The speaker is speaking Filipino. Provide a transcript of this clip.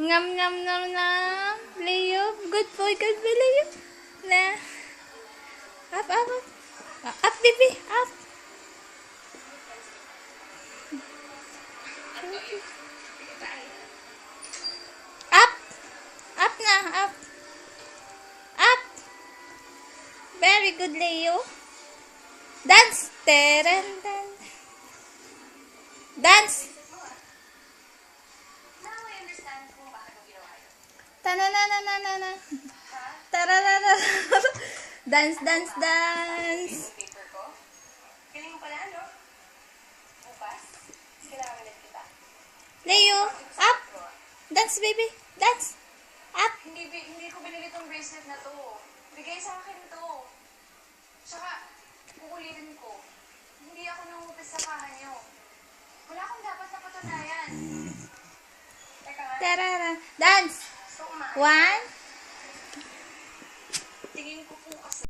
Ngam ngam ngam ngam. Leo, good boy, Leo. Na. Up, up, up. Up, baby, up. Up. Up na, up. Up. Very good, Leo. Dance. Teren, dance. Dance. Now I understand kung bakit mo ginawa yun. Tananananana. Ha? Tararara. Dance, dance, dance. Yung paper ko? Galing mo pala, ano? Bukas, kailangan ulit kita. Leo, up. Dance, baby. Dance. Up. Hindi ko binili tong bracelet na to. Bigay sa akin to. Tsaka, kukulitin ko. Hindi ako nangupis sa kahan niyo. Wala akong dapat na patunayan. Teka nga, Tarara. Dance. so umahay. One. Tingin ko po kasi.